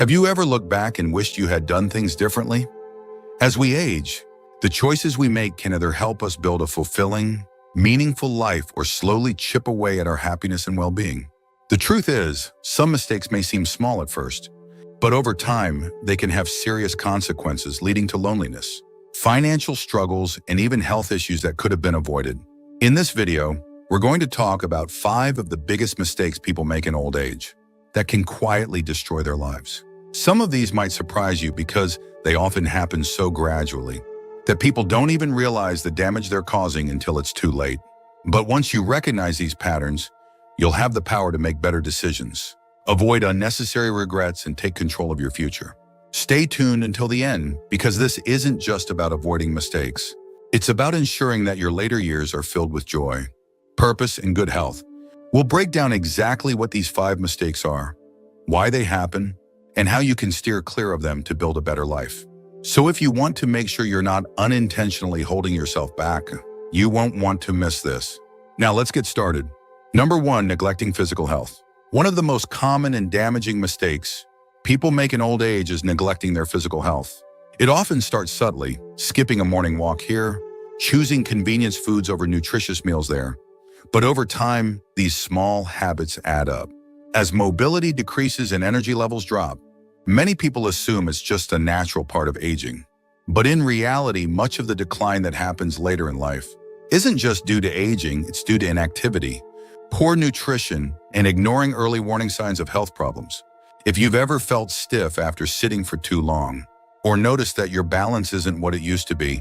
Have you ever looked back and wished you had done things differently? As we age, the choices we make can either help us build a fulfilling, meaningful life or slowly chip away at our happiness and well-being. The truth is, some mistakes may seem small at first, but over time, they can have serious consequences leading to loneliness, financial struggles, and even health issues that could have been avoided. In this video, we're going to talk about 5 of the biggest mistakes people make in old age that can quietly destroy their lives. Some of these might surprise you because they often happen so gradually that people don't even realize the damage they're causing until it's too late. But once you recognize these patterns, you'll have the power to make better decisions, avoid unnecessary regrets, and take control of your future. Stay tuned until the end, because this isn't just about avoiding mistakes. It's about ensuring that your later years are filled with joy, purpose, and good health. We'll break down exactly what these 5 mistakes are, why they happen, and how you can steer clear of them to build a better life. So if you want to make sure you're not unintentionally holding yourself back, you won't want to miss this. Now let's get started. Number 1, neglecting physical health. One of the most common and damaging mistakes people make in old age is neglecting their physical health. It often starts subtly, skipping a morning walk here, choosing convenience foods over nutritious meals there. But over time, these small habits add up. As mobility decreases and energy levels drop, many people assume it's just a natural part of aging. But in reality, much of the decline that happens later in life isn't just due to aging, it's due to inactivity, poor nutrition, and ignoring early warning signs of health problems. If you've ever felt stiff after sitting for too long, or noticed that your balance isn't what it used to be,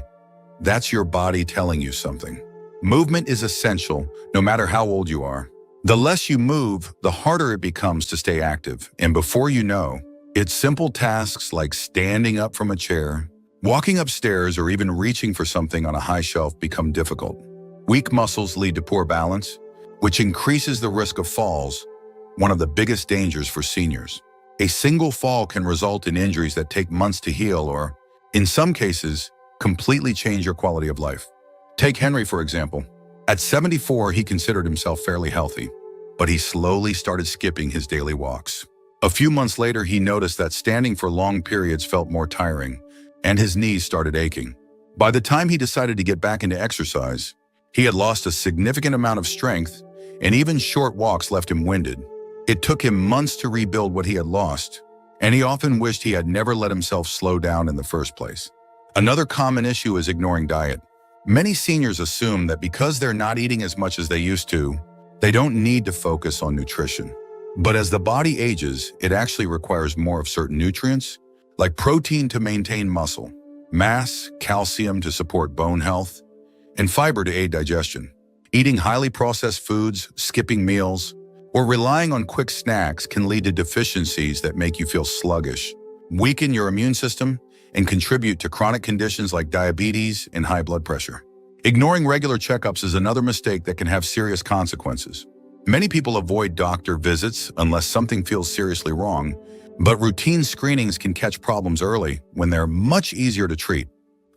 that's your body telling you something. Movement is essential, no matter how old you are. The less you move, the harder it becomes to stay active. And before you know, it's simple tasks like standing up from a chair, walking upstairs, or even reaching for something on a high shelf become difficult. Weak muscles lead to poor balance, which increases the risk of falls, one of the biggest dangers for seniors. A single fall can result in injuries that take months to heal or, in some cases, completely change your quality of life. Take Henry, for example. At 74, he considered himself fairly healthy, but he slowly started skipping his daily walks. A few months later, he noticed that standing for long periods felt more tiring, and his knees started aching. By the time he decided to get back into exercise, he had lost a significant amount of strength, and even short walks left him winded. It took him months to rebuild what he had lost, and he often wished he had never let himself slow down in the first place. Another common issue is ignoring diet. Many seniors assume that because they're not eating as much as they used to, they don't need to focus on nutrition. But as the body ages, it actually requires more of certain nutrients, like protein to maintain muscle, mass, calcium to support bone health, and fiber to aid digestion. Eating highly processed foods, skipping meals, or relying on quick snacks can lead to deficiencies that make you feel sluggish, weaken your immune system, and contribute to chronic conditions like diabetes and high blood pressure. Ignoring regular checkups is another mistake that can have serious consequences. Many people avoid doctor visits unless something feels seriously wrong, but routine screenings can catch problems early when they're much easier to treat.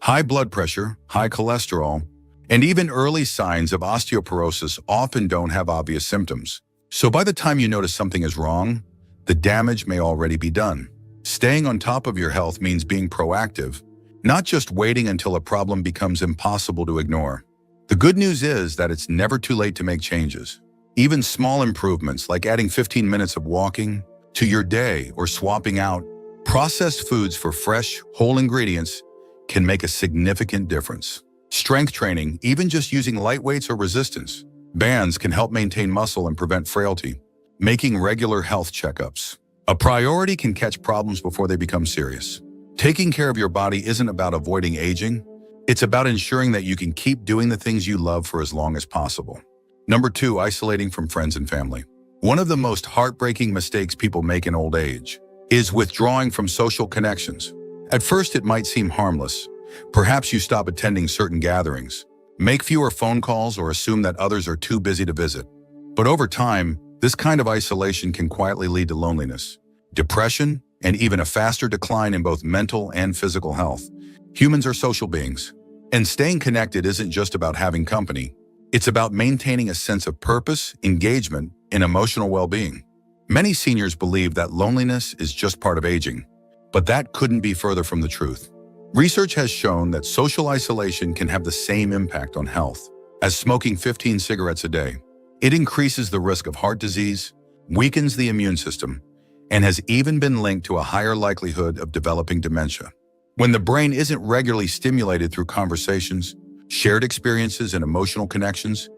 High blood pressure, high cholesterol, and even early signs of osteoporosis often don't have obvious symptoms. So by the time you notice something is wrong, the damage may already be done. Staying on top of your health means being proactive, not just waiting until a problem becomes impossible to ignore. The good news is that it's never too late to make changes. Even small improvements like adding 15 minutes of walking to your day or swapping out processed foods for fresh, whole ingredients can make a significant difference. Strength training, even just using light weights or resistance bands, can help maintain muscle and prevent frailty. Making regular health checkups a priority can catch problems before they become serious. Taking care of your body isn't about avoiding aging. It's about ensuring that you can keep doing the things you love for as long as possible. Number 2, isolating from friends and family. One of the most heartbreaking mistakes people make in old age is withdrawing from social connections. At first, it might seem harmless. Perhaps you stop attending certain gatherings, make fewer phone calls, or assume that others are too busy to visit. But over time, this kind of isolation can quietly lead to loneliness, depression, and even a faster decline in both mental and physical health. Humans are social beings, and staying connected isn't just about having company. It's about maintaining a sense of purpose, engagement, and emotional well-being. Many seniors believe that loneliness is just part of aging, but that couldn't be further from the truth. Research has shown that social isolation can have the same impact on health as smoking 15 cigarettes a day. It increases the risk of heart disease, weakens the immune system, and has even been linked to a higher likelihood of developing dementia. When the brain isn't regularly stimulated through conversations, shared experiences, and emotional connections,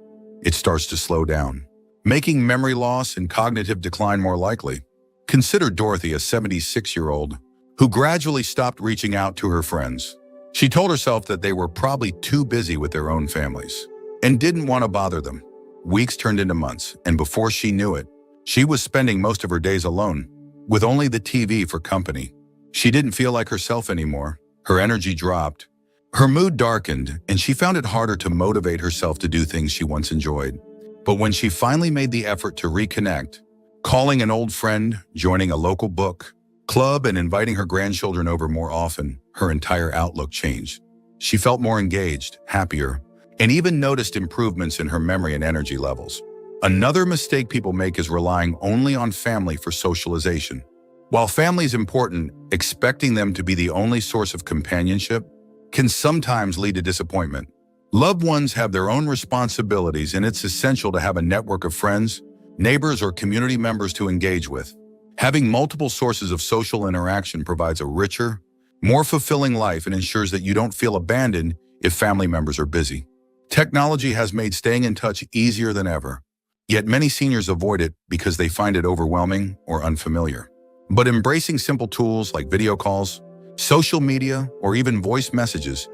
it starts to slow down, making memory loss and cognitive decline more likely. Consider Dorothy, a 76-year-old, who gradually stopped reaching out to her friends. She told herself that they were probably too busy with their own families and didn't want to bother them. Weeks turned into months, and before she knew it, she was spending most of her days alone, with only the TV for company. She didn't feel like herself anymore. Her energy dropped. Her mood darkened, and she found it harder to motivate herself to do things she once enjoyed. But when she finally made the effort to reconnect, calling an old friend, joining a local book club, and inviting her grandchildren over more often, her entire outlook changed. She felt more engaged, happier, and even noticed improvements in her memory and energy levels. Another mistake people make is relying only on family for socialization. While family is important, expecting them to be the only source of companionship can sometimes lead to disappointment. Loved ones have their own responsibilities, and it's essential to have a network of friends, neighbors, or community members to engage with. Having multiple sources of social interaction provides a richer, more fulfilling life and ensures that you don't feel abandoned if family members are busy. Technology has made staying in touch easier than ever, yet many seniors avoid it because they find it overwhelming or unfamiliar. But embracing simple tools like video calls, social media, or even voice messages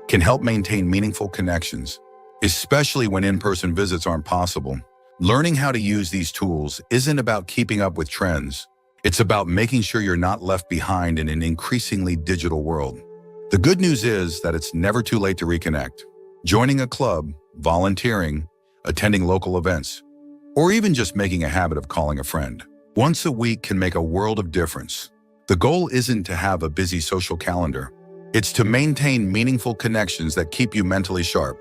can help maintain meaningful connections, especially when in-person visits aren't possible. Learning how to use these tools isn't about keeping up with trends. It's about making sure you're not left behind in an increasingly digital world. The good news is that it's never too late to reconnect. Joining a club, volunteering, attending local events, or even just making a habit of calling a friend once a week can make a world of difference. The goal isn't to have a busy social calendar. It's to maintain meaningful connections that keep you mentally sharp,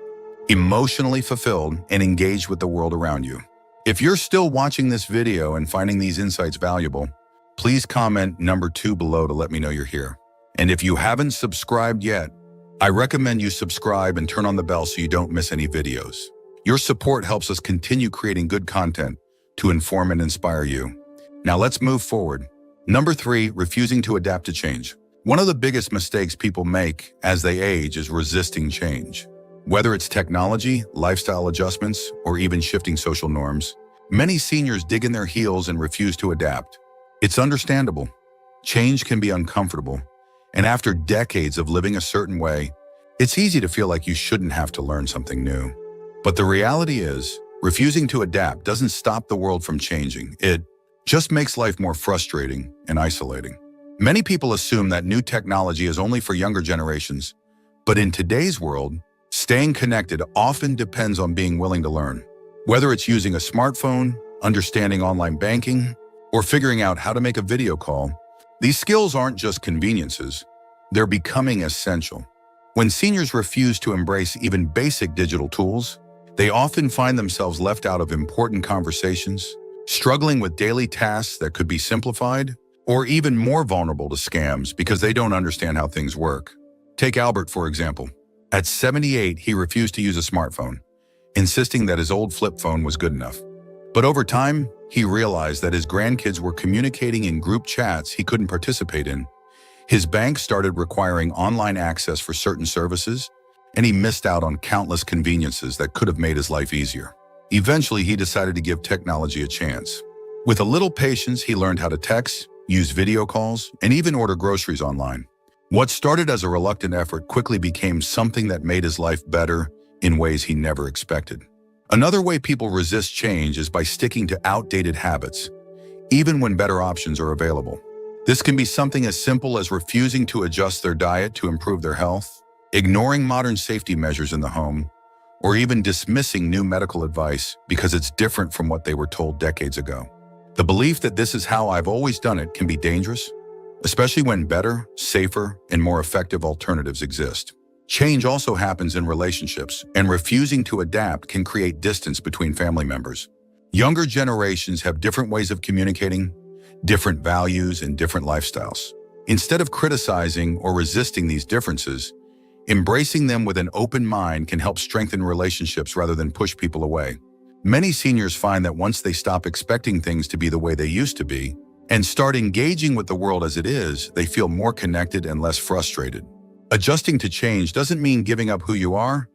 emotionally fulfilled, and engaged with the world around you. If you're still watching this video and finding these insights valuable, please comment number 2 below to let me know you're here. And if you haven't subscribed yet, I recommend you subscribe and turn on the bell so you don't miss any videos. Your support helps us continue creating good content to inform and inspire you. Now let's move forward. Number 3, refusing to adapt to change. One of the biggest mistakes people make as they age is resisting change. Whether it's technology, lifestyle adjustments, or even shifting social norms, many seniors dig in their heels and refuse to adapt. It's understandable. Change can be uncomfortable, and after decades of living a certain way, it's easy to feel like you shouldn't have to learn something new. But the reality is, refusing to adapt doesn't stop the world from changing. It just makes life more frustrating and isolating. Many people assume that new technology is only for younger generations, but in today's world, staying connected often depends on being willing to learn. Whether it's using a smartphone, understanding online banking, or figuring out how to make a video call, these skills aren't just conveniences, they're becoming essential. When seniors refuse to embrace even basic digital tools, they often find themselves left out of important conversations, struggling with daily tasks that could be simplified, or even more vulnerable to scams because they don't understand how things work. Take Albert, for example. At 78, he refused to use a smartphone, insisting that his old flip phone was good enough. But over time, he realized that his grandkids were communicating in group chats he couldn't participate in. His bank started requiring online access for certain services, and he missed out on countless conveniences that could have made his life easier. Eventually, he decided to give technology a chance. With a little patience, he learned how to text, use video calls, and even order groceries online. What started as a reluctant effort quickly became something that made his life better in ways he never expected. Another way people resist change is by sticking to outdated habits, even when better options are available. This can be something as simple as refusing to adjust their diet to improve their health, ignoring modern safety measures in the home, or even dismissing new medical advice because it's different from what they were told decades ago. The belief that this is how I've always done it can be dangerous, especially when better, safer, and more effective alternatives exist. Change also happens in relationships, and refusing to adapt can create distance between family members. Younger generations have different ways of communicating, different values, and different lifestyles. Instead of criticizing or resisting these differences, embracing them with an open mind can help strengthen relationships rather than push people away. Many seniors find that once they stop expecting things to be the way they used to be and start engaging with the world as it is, they feel more connected and less frustrated. Adjusting to change doesn't mean giving up who you are.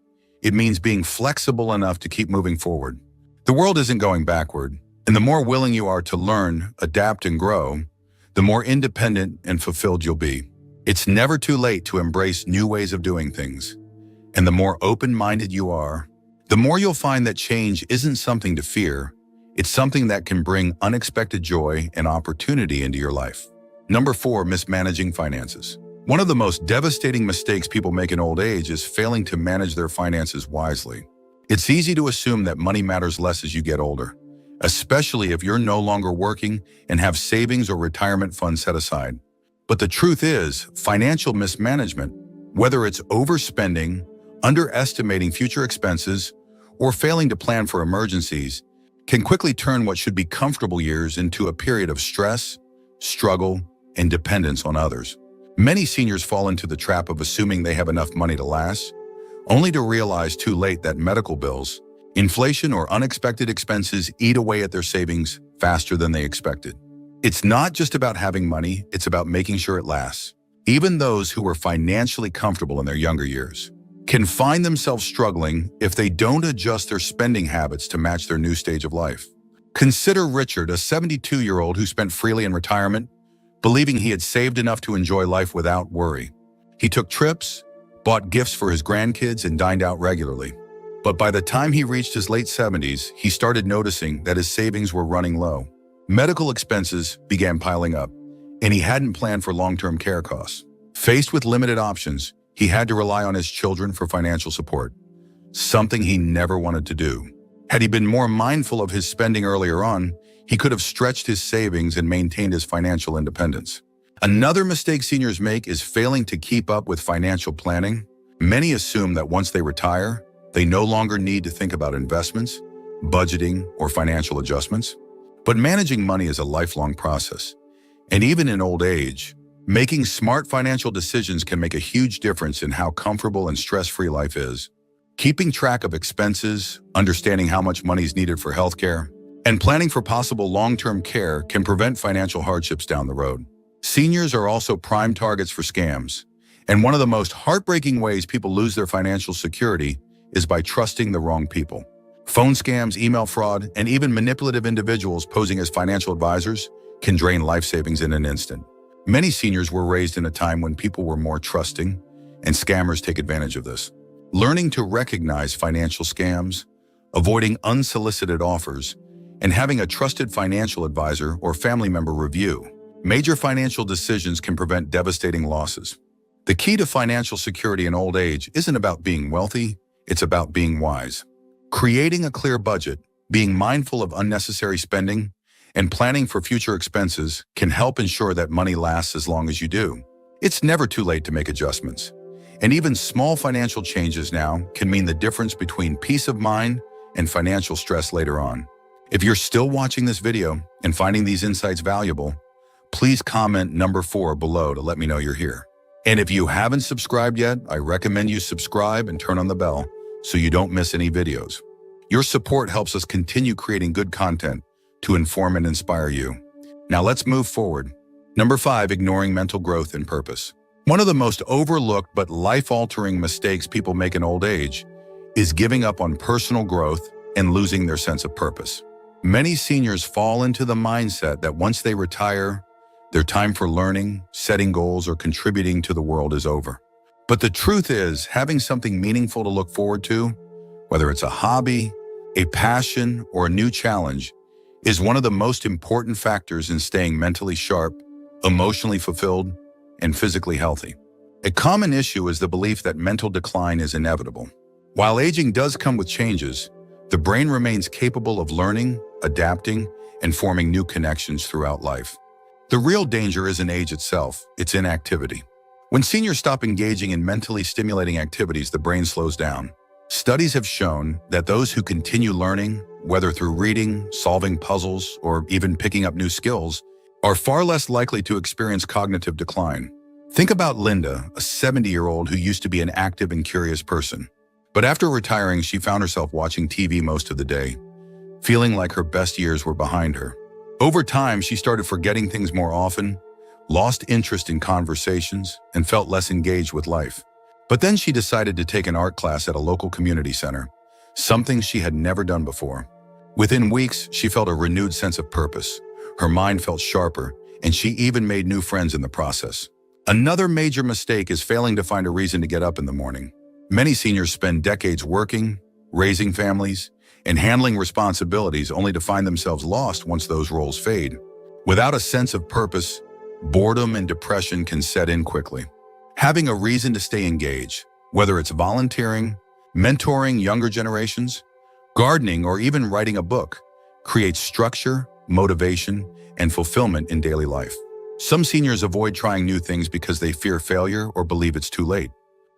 It means being flexible enough to keep moving forward. The world isn't going backward, and the more willing you are to learn, adapt, and grow, the more independent and fulfilled you'll be. It's never too late to embrace new ways of doing things. And the more open-minded you are, the more you'll find that change isn't something to fear. It's something that can bring unexpected joy and opportunity into your life. Number 4, mismanaging finances. One of the most devastating mistakes people make in old age is failing to manage their finances wisely. It's easy to assume that money matters less as you get older, especially if you're no longer working and have savings or retirement funds set aside. But the truth is, financial mismanagement, whether it's overspending, underestimating future expenses, or failing to plan for emergencies, can quickly turn what should be comfortable years into a period of stress, struggle, and dependence on others. Many seniors fall into the trap of assuming they have enough money to last, only to realize too late that medical bills, inflation, or unexpected expenses eat away at their savings faster than they expected. It's not just about having money, it's about making sure it lasts. Even those who were financially comfortable in their younger years can find themselves struggling if they don't adjust their spending habits to match their new stage of life. Consider Richard, a 72-year-old who spent freely in retirement, believing he had saved enough to enjoy life without worry. He took trips, bought gifts for his grandkids, and dined out regularly. But by the time he reached his late 70s, he started noticing that his savings were running low. Medical expenses began piling up, and he hadn't planned for long-term care costs. Faced with limited options, he had to rely on his children for financial support, something he never wanted to do. Had he been more mindful of his spending earlier on, he could have stretched his savings and maintained his financial independence. Another mistake seniors make is failing to keep up with financial planning. Many assume that once they retire, they no longer need to think about investments, budgeting, or financial adjustments. But managing money is a lifelong process. And even in old age, making smart financial decisions can make a huge difference in how comfortable and stress-free life is. Keeping track of expenses, understanding how much money is needed for healthcare, and planning for possible long-term care can prevent financial hardships down the road. Seniors are also prime targets for scams, and one of the most heartbreaking ways people lose their financial security is by trusting the wrong people. Phone scams, email fraud, and even manipulative individuals posing as financial advisors can drain life savings in an instant. Many seniors were raised in a time when people were more trusting, and scammers take advantage of this. Learning to recognize financial scams, avoiding unsolicited offers, and having a trusted financial advisor or family member review major financial decisions can prevent devastating losses. The key to financial security in old age isn't about being wealthy, it's about being wise. Creating a clear budget, being mindful of unnecessary spending, and planning for future expenses can help ensure that money lasts as long as you do. It's never too late to make adjustments. And even small financial changes now can mean the difference between peace of mind and financial stress later on. If you're still watching this video and finding these insights valuable, please comment number 4 below to let me know you're here. And if you haven't subscribed yet, I recommend you subscribe and turn on the bell so you don't miss any videos. Your support helps us continue creating good content to inform and inspire you. Now let's move forward. Number 5, ignoring mental growth and purpose. One of the most overlooked but life-altering mistakes people make in old age is giving up on personal growth and losing their sense of purpose. Many seniors fall into the mindset that once they retire, their time for learning, setting goals, or contributing to the world is over. But the truth is, having something meaningful to look forward to, whether it's a hobby, a passion, or a new challenge, is one of the most important factors in staying mentally sharp, emotionally fulfilled, and physically healthy. A common issue is the belief that mental decline is inevitable. While aging does come with changes, the brain remains capable of learning, adapting, and forming new connections throughout life. The real danger isn't age itself, it's inactivity. When seniors stop engaging in mentally stimulating activities, the brain slows down. Studies have shown that those who continue learning, whether through reading, solving puzzles, or even picking up new skills, are far less likely to experience cognitive decline. Think about Linda, a 70-year-old who used to be an active and curious person. But after retiring, she found herself watching TV most of the day, feeling like her best years were behind her. Over time, she started forgetting things more often, lost interest in conversations, and felt less engaged with life. But then she decided to take an art class at a local community center, something she had never done before. Within weeks, she felt a renewed sense of purpose. Her mind felt sharper, and she even made new friends in the process. Another major mistake is failing to find a reason to get up in the morning. Many seniors spend decades working, raising families, and handling responsibilities only to find themselves lost once those roles fade. Without a sense of purpose, boredom and depression can set in quickly. Having a reason to stay engaged, whether it's volunteering, mentoring younger generations, gardening, or even writing a book, creates structure, motivation, and fulfillment in daily life. Some seniors avoid trying new things because they fear failure or believe it's too late.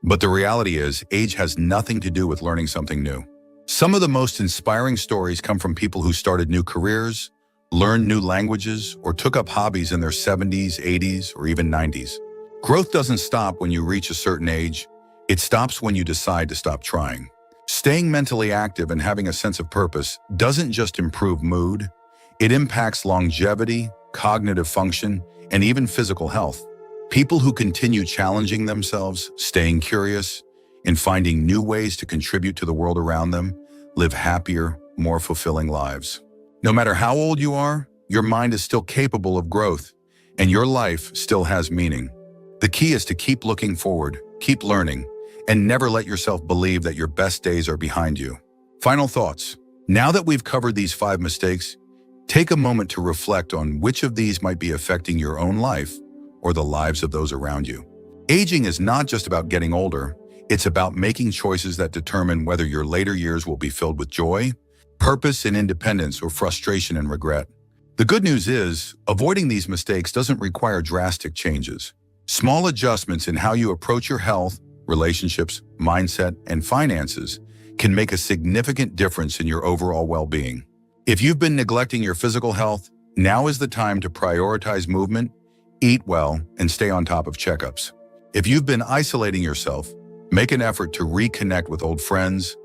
But the reality is, age has nothing to do with learning something new. Some of the most inspiring stories come from people who started new careers, learned new languages, or took up hobbies in their 70s, 80s, or even 90s. Growth doesn't stop when you reach a certain age. It stops when you decide to stop trying. Staying mentally active and having a sense of purpose doesn't just improve mood, it impacts longevity, cognitive function, and even physical health. People who continue challenging themselves, staying curious, and finding new ways to contribute to the world around them live happier, more fulfilling lives. No matter how old you are, your mind is still capable of growth, and your life still has meaning. The key is to keep looking forward, keep learning, and never let yourself believe that your best days are behind you. Final thoughts. Now that we've covered these 5 mistakes, take a moment to reflect on which of these might be affecting your own life or the lives of those around you. Aging is not just about getting older, it's about making choices that determine whether your later years will be filled with joy, purpose and independence, or frustration and regret. The good news is, avoiding these mistakes doesn't require drastic changes. Small adjustments in how you approach your health, relationships, mindset, and finances can make a significant difference in your overall well-being. If you've been neglecting your physical health, now is the time to prioritize movement, eat well, and stay on top of checkups. If you've been isolating yourself, make an effort to reconnect with old friends,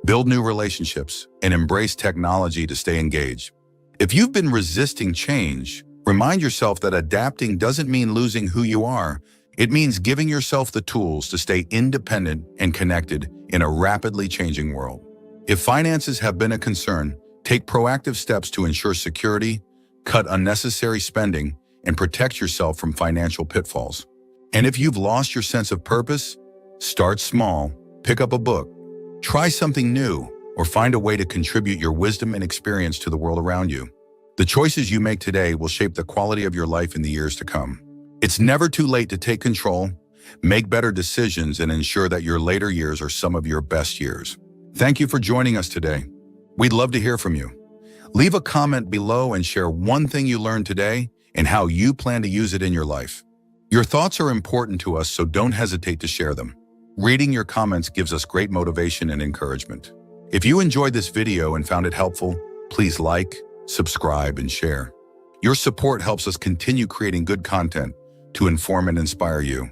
build new relationships, and embrace technology to stay engaged. If you've been resisting change, remind yourself that adapting doesn't mean losing who you are. It means giving yourself the tools to stay independent and connected in a rapidly changing world. If finances have been a concern, take proactive steps to ensure security, cut unnecessary spending, and protect yourself from financial pitfalls. And if you've lost your sense of purpose, start small, pick up a book, try something new, or find a way to contribute your wisdom and experience to the world around you. The choices you make today will shape the quality of your life in the years to come. It's never too late to take control, make better decisions, and ensure that your later years are some of your best years. Thank you for joining us today. We'd love to hear from you. Leave a comment below and share one thing you learned today and how you plan to use it in your life. Your thoughts are important to us, so don't hesitate to share them. Reading your comments gives us great motivation and encouragement. If you enjoyed this video and found it helpful, please like, subscribe, and share. Your support helps us continue creating good content to inform and inspire you.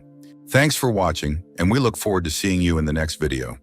Thanks for watching, and we look forward to seeing you in the next video.